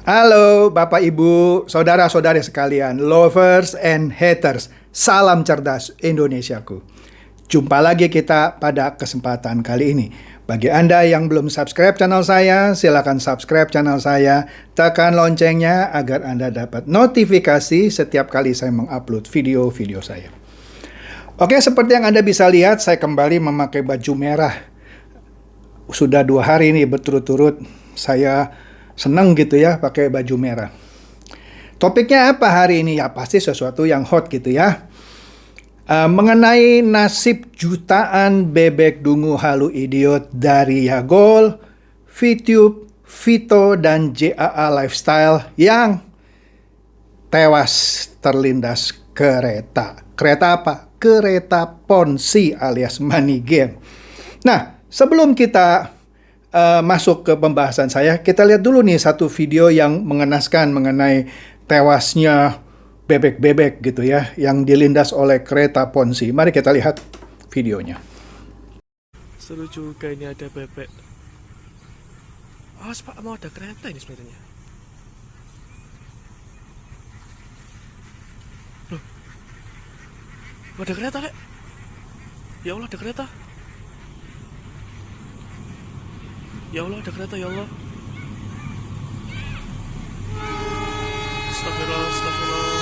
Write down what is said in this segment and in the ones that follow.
Halo Bapak Ibu, saudara-saudari sekalian, lovers and haters, salam cerdas Indonesiaku. Jumpa lagi kita pada kesempatan kali ini. Bagi Anda yang belum subscribe channel saya, silakan subscribe channel saya, tekan loncengnya agar Anda dapat notifikasi setiap kali saya mengupload video-video saya. Oke, seperti yang Anda bisa lihat, saya kembali memakai baju merah. Sudah 2 hari ini berturut-turut saya senang gitu ya pakai baju merah. Topiknya apa hari ini? Ya pasti sesuatu yang hot gitu ya. Mengenai nasib jutaan bebek dungu halu idiot dari Yagol, VTube, Vito, dan JAA Lifestyle yang tewas terlindas kereta. Kereta apa? Kereta ponzi alias money game. Nah, sebelum kita masuk ke pembahasan saya, kita lihat dulu nih satu video yang mengenaskan mengenai tewasnya bebek-bebek gitu ya, yang dilindas oleh kereta ponzi. Mari kita lihat videonya. Seru juga ini ada bebek. Pak, mau ada kereta ini sebenarnya. Loh, ada kereta, Lek. Ya Allah, ada kereta. Ya Allah, ada kereta, ya Allah. Astagfirullah, astagfirullah.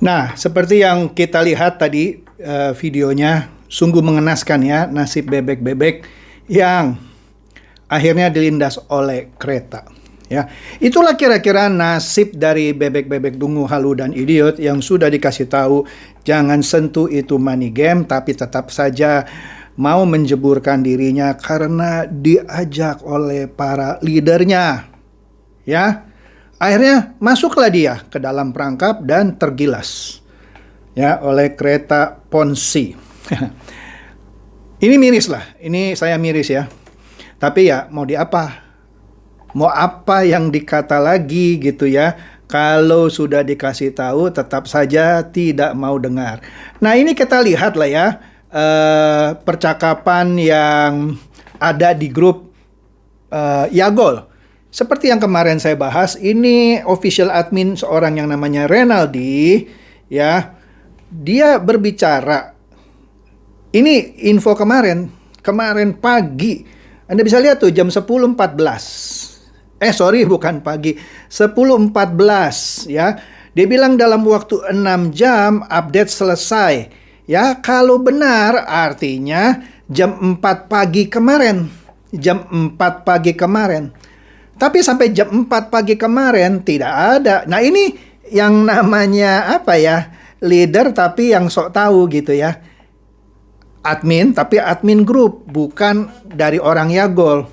Nah, seperti yang kita lihat tadi videonya, sungguh mengenaskan ya nasib bebek-bebek yang akhirnya dilindas oleh kereta. Ya, itulah kira-kira nasib dari bebek-bebek dungu halu dan idiot yang sudah dikasih tahu jangan sentuh itu money game, tapi tetap saja mau menjeburkan dirinya karena diajak oleh para leadernya. Ya, akhirnya masuklah dia ke dalam perangkap dan tergilas ya oleh kereta ponzi. Ini miris lah, ini saya miris ya. Tapi ya mau diapa? Mau apa yang dikata lagi gitu ya. Kalau sudah dikasih tahu tetap saja tidak mau dengar. Nah ini kita lihat lah ya percakapan yang ada di grup Yagol. Seperti yang kemarin saya bahas, ini official admin seorang yang namanya Renaldi ya. Dia berbicara. Ini info kemarin pagi. Anda bisa lihat tuh jam 10.14. Bukan pagi. 10.14 ya. Dia bilang dalam waktu 6 jam update selesai. Ya, kalau benar artinya jam 4 pagi kemarin. Jam 4 pagi kemarin. Tapi sampai jam 4 pagi kemarin tidak ada. Nah, ini yang namanya apa ya? Leader tapi yang sok tahu gitu ya. Admin, tapi admin grup, bukan dari orang Yagol.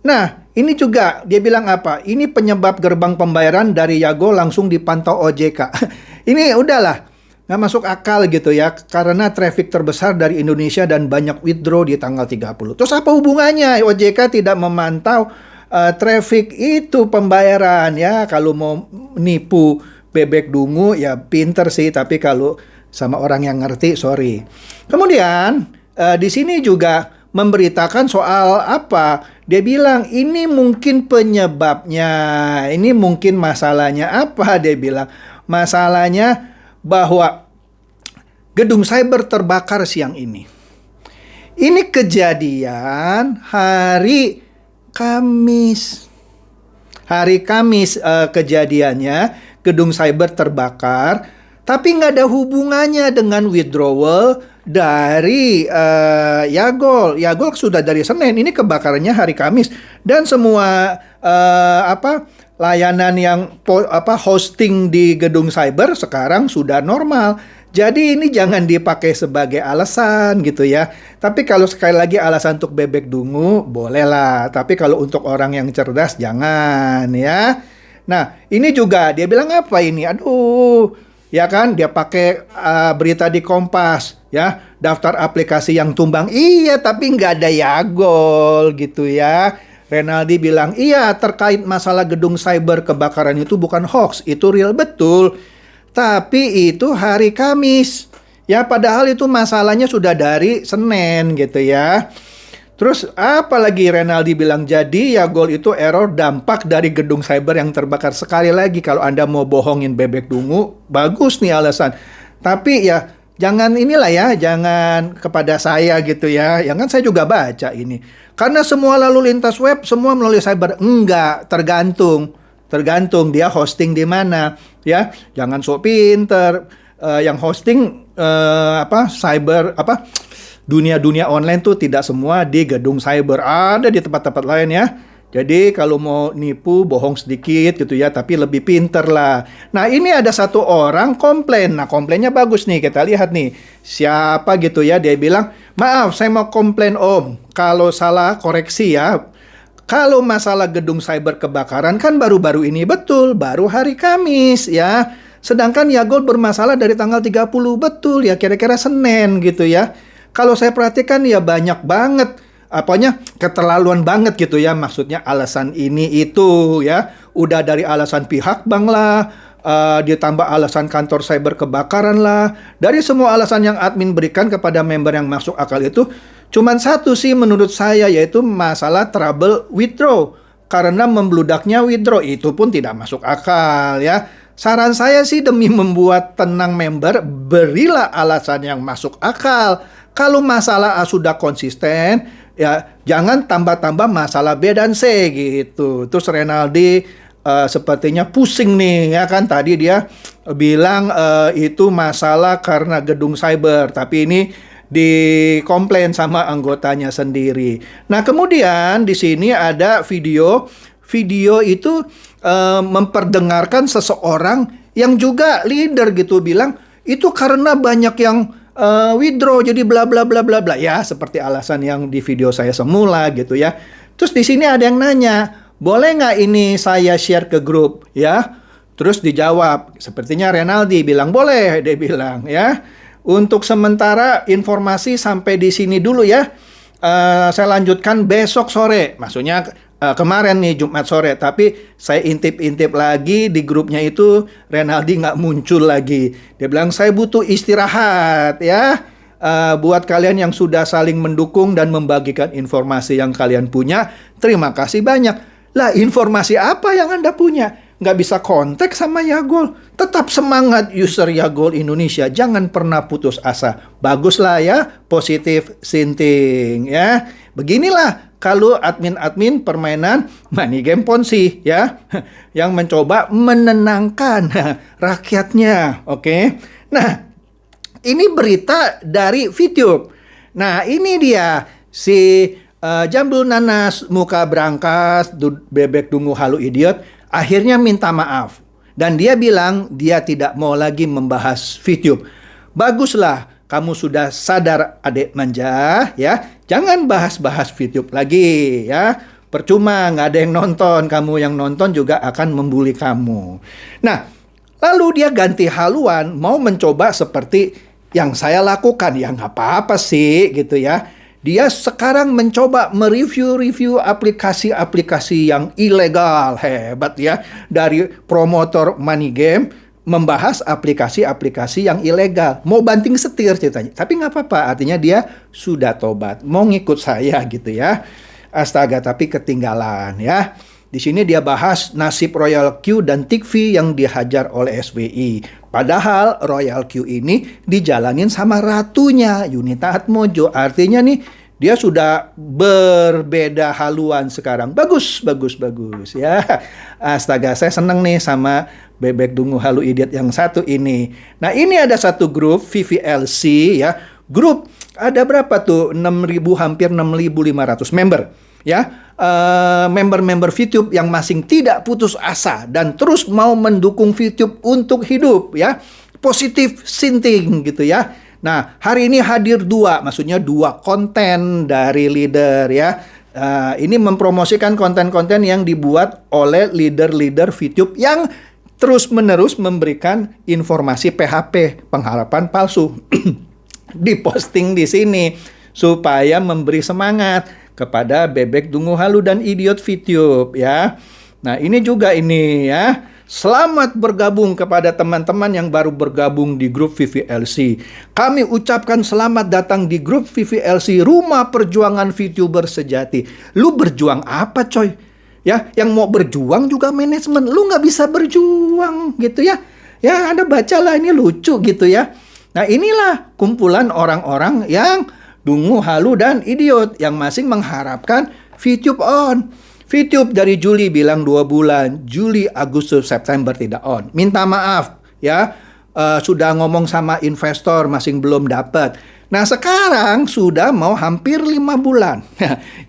Nah, ini juga dia bilang apa? Ini penyebab gerbang pembayaran dari Yagol langsung dipantau OJK. Ini udahlah, nggak masuk akal gitu ya, karena traffic terbesar dari Indonesia dan banyak withdraw di tanggal 30. Terus apa hubungannya OJK tidak memantau traffic itu pembayaran ya? Kalau mau nipu bebek dungu ya pinter sih, tapi kalau sama orang yang ngerti, sorry. Kemudian di sini juga memberitakan soal apa? Dia bilang ini mungkin penyebabnya, ini mungkin masalahnya apa? Dia bilang masalahnya bahwa gedung cyber terbakar siang ini. Ini kejadian hari Kamis. Hari Kamis kejadiannya gedung cyber terbakar. Tapi nggak ada hubungannya dengan withdrawal dari Yagol. Yagol sudah dari Senin, ini kebakarannya hari Kamis. Dan semua layanan yang hosting di gedung cyber sekarang sudah normal. Jadi ini jangan dipakai sebagai alasan gitu ya. Tapi kalau sekali lagi alasan untuk bebek dungu, bolehlah. Tapi kalau untuk orang yang cerdas, jangan ya. Nah, ini juga dia bilang apa ini? Aduh, ya kan dia pakai berita di Kompas ya, daftar aplikasi yang tumbang. Iya, tapi nggak ada Yagol gitu ya. Renaldi bilang, iya terkait masalah gedung cyber kebakaran itu bukan hoax, itu real betul. Tapi itu hari Kamis. Ya padahal itu masalahnya sudah dari Senin gitu ya. Terus apalagi Renaldi bilang, jadi ya Gol itu error dampak dari gedung cyber yang terbakar. Sekali lagi kalau Anda mau bohongin Bebek Dungu, bagus nih alasan. Tapi ya jangan inilah ya, jangan kepada saya gitu ya. Yang kan saya juga baca ini. Karena semua lalu lintas web, semua melalui cyber. Enggak, tergantung. Tergantung dia hosting di mana. Ya, jangan sok pinter. Yang hosting cyber dunia online tuh tidak semua di gedung cyber, ada di tempat-tempat lain ya. Jadi kalau mau nipu bohong sedikit gitu ya, tapi lebih pinter lah. Nah ini ada satu orang komplain. Nah komplainnya bagus nih, kita lihat nih. Siapa gitu ya, dia bilang, maaf saya mau komplain om. Kalau salah koreksi ya. Kalau masalah gedung cyber kebakaran kan baru-baru ini betul, baru hari Kamis ya. Sedangkan Yagol bermasalah dari tanggal 30 betul ya, kira-kira Senin gitu ya. Kalau saya perhatikan ya banyak banget keterlaluan banget gitu ya, maksudnya alasan ini itu ya, udah dari alasan pihak bank lah, ditambah alasan kantor cyber kebakaran lah, dari semua alasan yang admin berikan kepada member yang masuk akal itu, cuman satu sih menurut saya, yaitu masalah trouble withdraw, karena membludaknya withdraw itu pun tidak masuk akal ya. Saran saya sih demi membuat tenang member, berilah alasan yang masuk akal. Kalau masalah A sudah konsisten, ya jangan tambah-tambah masalah B dan C gitu. Terus Renaldi sepertinya pusing nih ya kan, tadi dia bilang itu masalah karena gedung cyber, tapi ini dikomplain sama anggotanya sendiri. Nah kemudian di sini ada video itu memperdengarkan seseorang yang juga leader gitu, bilang itu karena banyak yang withdraw jadi bla bla bla bla bla ya, seperti alasan yang di video saya semula gitu ya. Terus di sini ada yang nanya, boleh nggak ini saya share ke grup ya? Terus dijawab, sepertinya Renaldi bilang boleh, dia bilang ya. Untuk sementara informasi sampai di sini dulu ya. Saya lanjutkan besok sore, maksudnya kemarin nih Jumat sore, tapi saya intip-intip lagi di grupnya itu Renaldi nggak muncul lagi. Dia bilang saya butuh istirahat ya. Buat kalian yang sudah saling mendukung dan membagikan informasi yang kalian punya, terima kasih banyak. Lah informasi apa yang Anda punya? Nggak bisa kontak sama Yagol. Tetap semangat user Yagol Indonesia. Jangan pernah putus asa. Baguslah ya, positive thinking ya. Beginilah kalau admin-admin permainan money game Ponzi ya, yang mencoba menenangkan rakyatnya. Oke. Nah, ini berita dari VTube. Nah, ini dia si Jambul Nanas muka berangkas, Bebek Dungu halu idiot, akhirnya minta maaf. Dan dia bilang dia tidak mau lagi membahas VTube. Baguslah, kamu sudah sadar adik manja ya. Jangan bahas-bahas VTube lagi ya. Percuma, nggak ada yang nonton. Kamu yang nonton juga akan membuli kamu. Nah, lalu dia ganti haluan, mau mencoba seperti yang saya lakukan. Ya nggak apa-apa sih gitu ya. Dia sekarang mencoba mereview aplikasi-aplikasi yang ilegal. Hebat ya. Dari promotor money game, membahas aplikasi-aplikasi yang ilegal. Mau banting setir ceritanya. Tapi nggak apa-apa, artinya dia sudah tobat. Mau ngikut saya gitu ya. Astaga, tapi ketinggalan ya. Di sini dia bahas nasib Royal Q dan Tikvi yang dihajar oleh SBI. Padahal Royal Q ini dijalanin sama ratunya, Yunita Atmojo. Artinya nih, dia sudah berbeda haluan sekarang. Bagus ya. Astaga, saya seneng nih sama Bebek Dungu halu idiot yang satu ini. Nah, ini ada satu grup VVLC ya. Grup ada berapa tuh? 6.000, hampir 6.500 member ya. Member-member VTube yang masing tidak putus asa dan terus mau mendukung VTube untuk hidup ya. Positive thinking gitu ya. Nah, hari ini hadir maksudnya dua konten dari leader ya. Ini mempromosikan konten-konten yang dibuat oleh leader-leader VTube yang terus-menerus memberikan informasi PHP, pengharapan palsu. Diposting di sini supaya memberi semangat. kepada Bebek Dungu Halu dan Idiot Fitube ya. Nah, ini juga ini ya. Selamat bergabung kepada teman-teman yang baru bergabung di grup VVLC. Kami ucapkan selamat datang di grup VVLC, Rumah Perjuangan VTuber Sejati. Lu berjuang apa coy? Ya, yang mau berjuang juga manajemen. Lu nggak bisa berjuang gitu ya. Ya, Anda bacalah, ini lucu gitu ya. Nah, inilah kumpulan orang-orang yang dungu, halu, dan idiot yang masing mengharapkan VTube on. VTube dari Juli bilang 2 bulan, Juli, Agustus, September tidak on. Minta maaf ya, sudah ngomong sama investor masih belum dapat. Nah, sekarang sudah mau hampir 5 bulan.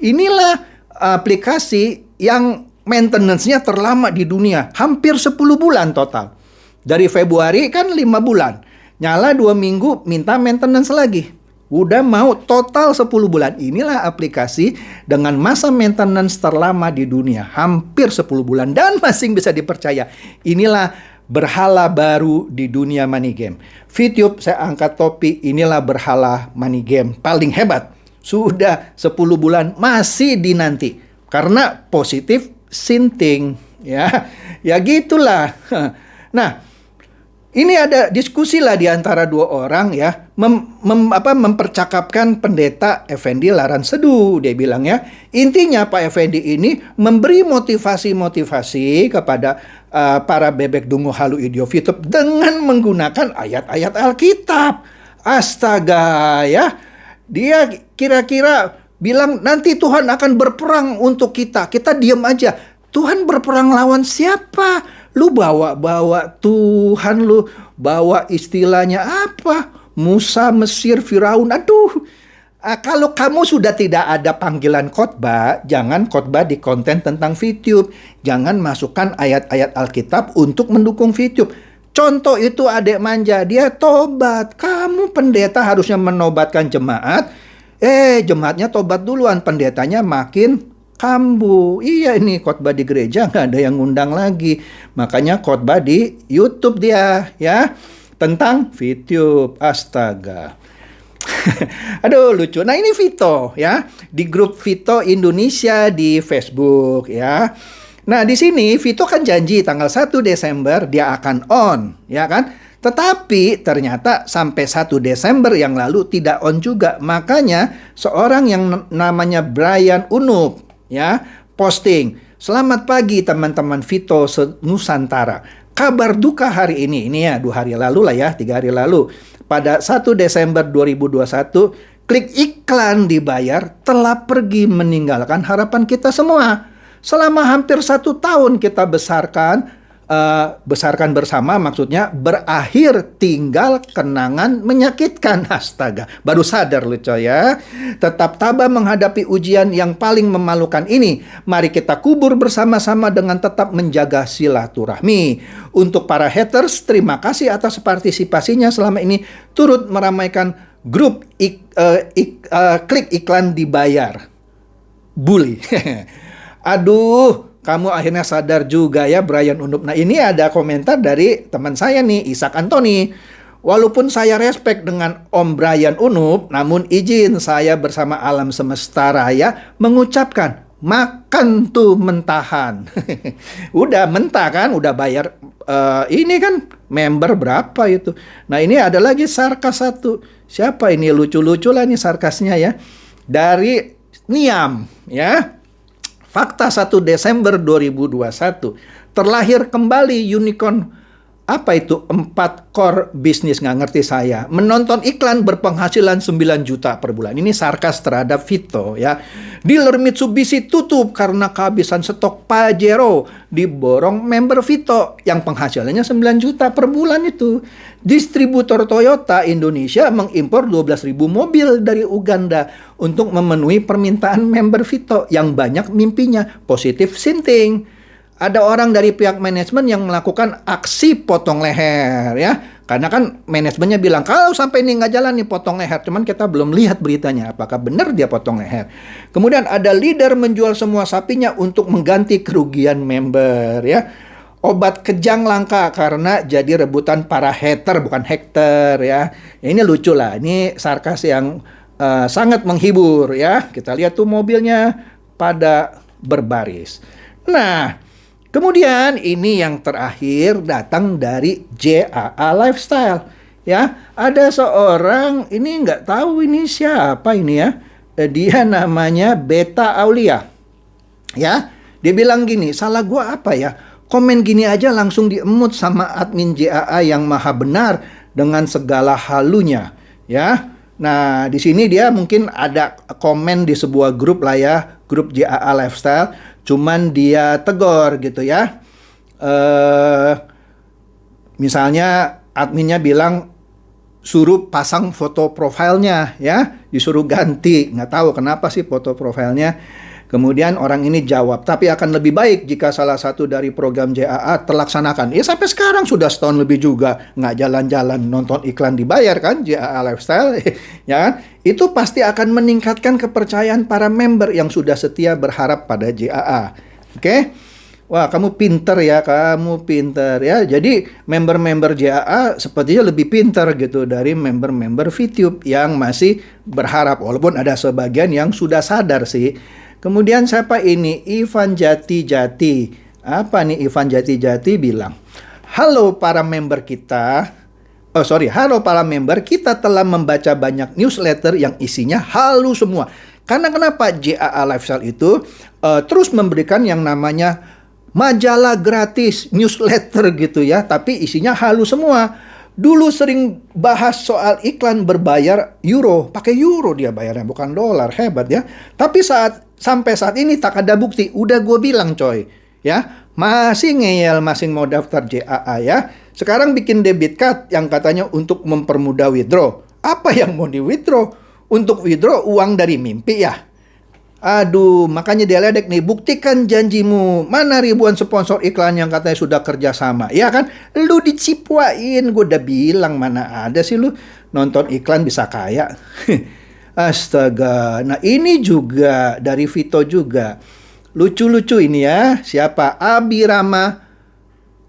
Inilah aplikasi yang maintenance-nya terlama di dunia, hampir 10 bulan total. Dari Februari kan 5 bulan, nyala 2 minggu, minta maintenance lagi. Udah mau total 10 bulan. Inilah aplikasi dengan masa maintenance terlama di dunia. Hampir 10 bulan. Dan masih bisa dipercaya. Inilah berhala baru di dunia money game. VTube saya angkat topi. Inilah berhala money game paling hebat. Sudah 10 bulan masih dinanti. Karena positif sinting. Ya gitulah. Nah, ini ada diskusi lah di antara 2 orang ya, mempercakapkan Pendeta Effendi Laran Seduh. Dia bilang ya, intinya Pak Effendi ini memberi motivasi kepada para bebek dungu halu idiot VTube dengan menggunakan ayat-ayat Alkitab. Astaga ya, dia kira-kira bilang nanti Tuhan akan berperang untuk kita. Kita diam aja. Tuhan berperang lawan siapa? Lu bawa Tuhan, lu bawa istilahnya apa? Musa, Mesir, Firaun. Aduh. Kalau kamu sudah tidak ada panggilan khotbah, jangan khotbah di konten tentang VTube. Jangan masukkan ayat-ayat Alkitab untuk mendukung VTube. Contoh itu adik manja, dia tobat. Kamu pendeta harusnya menobatkan jemaat. Jemaatnya tobat duluan, pendetanya makin kambuh. Iya, ini khotbah di gereja nggak ada yang ngundang lagi. Makanya khotbah di YouTube dia ya tentang VTube. Astaga. Aduh, lucu. Nah, ini Vito ya di grup Vito Indonesia di Facebook ya. Nah, di sini Vito kan janji tanggal 1 Desember dia akan on, ya kan? Tetapi ternyata sampai 1 Desember yang lalu tidak on juga. Makanya seorang yang namanya Brian Unup ya posting, selamat pagi teman-teman Vito Nusantara, kabar duka hari ini ya 2 hari lalu lah ya, 3 hari lalu, pada 1 Desember 2021 klik iklan dibayar telah pergi meninggalkan harapan kita semua. Selama hampir 1 tahun kita besarkan bersama, maksudnya berakhir tinggal kenangan menyakitkan. Astaga, baru sadar lu coy ya. Tetap tabah menghadapi ujian yang paling memalukan ini. Mari kita kubur bersama-sama dengan tetap menjaga silaturahmi. Untuk para haters, terima kasih atas partisipasinya selama ini turut meramaikan grup klik iklan dibayar. Bully. Aduh, kamu akhirnya sadar juga ya Brian Unup. Nah, ini ada komentar dari teman saya nih, Ishak Anthony. Walaupun saya respect dengan Om Brian Unup, namun izin saya bersama alam semesta raya mengucapkan, makan tuh mentahan. Udah mentah kan, udah bayar. Ini kan member berapa itu. Nah, ini ada lagi sarkas satu. Siapa ini? Lucu-lucu lah nih sarkasnya ya. Dari Niam ya. Fakta 1 Desember 2021, terlahir kembali unicorn, apa itu 4 core bisnis, nggak ngerti saya. Menonton iklan berpenghasilan 9 juta per bulan. Ini sarkas terhadap Vito ya. Dealer Mitsubishi tutup karena kehabisan stok Pajero. Diborong member Vito yang penghasilannya 9 juta per bulan itu. Distributor Toyota Indonesia mengimpor 12.000 mobil dari Uganda untuk memenuhi permintaan member Vito yang banyak mimpinya positif sinting. Ada orang dari pihak manajemen yang melakukan aksi potong leher ya. Karena kan manajemennya bilang kalau sampai ini nggak jalan nih potong leher. Cuman kita belum lihat beritanya apakah benar dia potong leher. Kemudian ada leader menjual semua sapinya untuk mengganti kerugian member ya. Obat kejang langka karena jadi rebutan para hater bukan hektar ya. Ini lucu lah. Ini sarkas yang sangat menghibur ya. Kita lihat tuh mobilnya pada berbaris. Nah, kemudian ini yang terakhir datang dari JAA Lifestyle. Ya, ada seorang, ini nggak tahu ini siapa ini ya. Dia namanya Beta Aulia. Ya, dia bilang gini, salah gua apa ya? Komen gini aja langsung diemut sama admin JAA yang maha benar dengan segala halunya. Ya, nah di sini dia mungkin ada komen di sebuah grup lah ya, grup JAA Lifestyle. Cuman dia tegur gitu ya. Misalnya adminnya bilang suruh pasang foto profilnya ya, disuruh ganti, nggak tahu kenapa sih foto profilnya. Kemudian orang ini jawab, tapi akan lebih baik jika salah satu dari program JAA terlaksanakan. Ya sampai sekarang sudah setahun lebih juga nggak jalan-jalan nonton iklan dibayar kan JAA Lifestyle, ya kan? Itu pasti akan meningkatkan kepercayaan para member yang sudah setia berharap pada JAA. Oke? Wah, kamu pinter ya, kamu pinter ya. Jadi member-member JAA sepertinya lebih pinter gitu dari member-member VTube yang masih berharap. Walaupun ada sebagian yang sudah sadar sih. Kemudian siapa ini? Ivan Jati-Jati. Apa nih Ivan Jati-Jati bilang? Halo para member kita. Halo para member, kita telah membaca banyak newsletter yang isinya halu semua. Karena kenapa JAA Lifestyle itu terus memberikan yang namanya majalah gratis, newsletter gitu ya, tapi isinya halu semua. Dulu sering bahas soal iklan berbayar euro, pakai euro dia bayarnya, bukan dolar, hebat ya. Tapi sampai saat ini tak ada bukti, udah gue bilang coy, ya masih ngeyel, masih mau daftar JAA ya. Sekarang bikin debit card yang katanya untuk mempermudah withdraw. Apa yang mau di withdraw? Untuk withdraw uang dari mimpi ya? Aduh, makanya dia ledek nih, buktikan janjimu. Mana ribuan sponsor iklan yang katanya sudah kerjasama? Ya kan, lu dicipuain. Gue udah bilang, mana ada sih lu nonton iklan bisa kaya. Astaga. Nah ini juga dari Vito juga. Lucu-lucu ini ya. Siapa? Abirama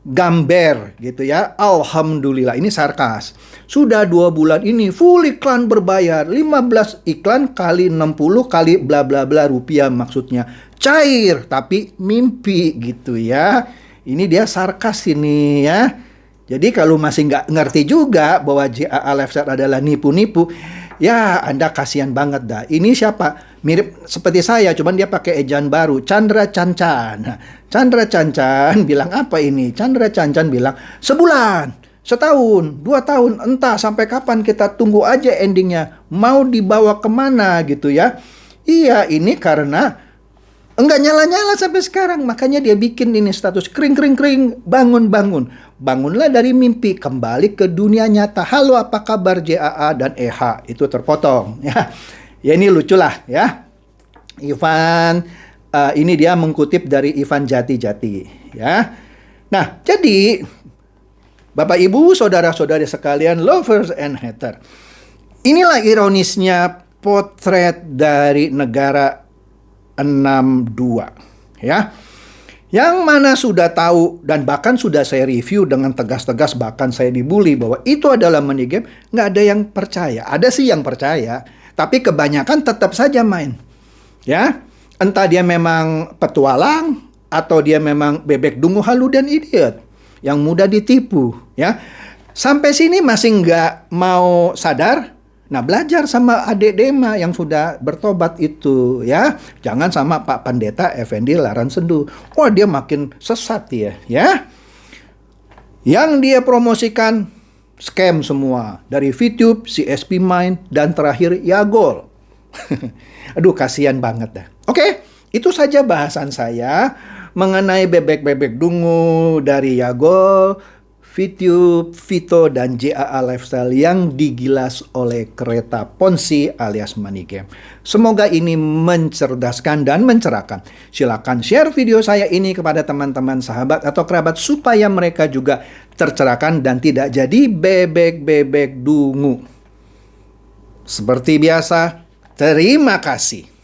Gamber gitu ya. Alhamdulillah, ini sarkas. Sudah 2 bulan ini full iklan berbayar. 15 iklan kali 60 kali bla bla bla rupiah maksudnya. Cair tapi mimpi gitu ya. Ini dia sarkas ini ya. Jadi kalau masih nggak ngerti juga bahwa JAA Lifestyle adalah nipu-nipu, ya Anda kasihan banget dah. Ini siapa? Mirip seperti saya, cuman dia pakai ejaan baru, Chandra Cancan. Nah, Chandra Cancan bilang apa ini? Chandra Cancan bilang, sebulan, setahun, 2 tahun, entah sampai kapan, kita tunggu aja endingnya. Mau dibawa kemana gitu ya. Iya, ini karena enggak nyala-nyala sampai sekarang. Makanya dia bikin ini status kring. Bangun. Bangunlah dari mimpi. Kembali ke dunia nyata. Halo, apa kabar JAA dan EH? Itu terpotong. Ya, ya ini lucu lah ya. Ivan, ini dia mengutip dari Ivan Jati-Jati. Ya. Nah, jadi Bapak Ibu, saudara-saudari sekalian, lovers and hater. Inilah ironisnya potret dari negara 62 ya, yang mana sudah tahu dan bahkan sudah saya review dengan tegas-tegas, bahkan saya dibully bahwa itu adalah money game. Nggak ada yang percaya. Ada sih yang percaya, tapi kebanyakan tetap saja main ya, entah dia memang petualang atau dia memang bebek dungu, halu dan idiot yang mudah ditipu ya. Sampai sini masih nggak mau sadar. Nah, belajar sama adik Dema yang sudah bertobat itu ya. Jangan sama Pak Pendeta Effendi Laran Sendu. Wah, dia makin sesat ya. Yang dia promosikan scam semua. Dari VTube, CSP Mind, dan terakhir Yagol. Aduh, kasihan banget dah. Oke, itu saja bahasan saya mengenai bebek-bebek dungu dari Yagol, VTube, Vito, dan JAA Lifestyle yang digilas oleh kereta Ponzi alias money game. Semoga ini mencerdaskan dan mencerahkan. Silakan share video saya ini kepada teman-teman, sahabat, atau kerabat supaya mereka juga tercerahkan dan tidak jadi bebek-bebek dungu. Seperti biasa, terima kasih.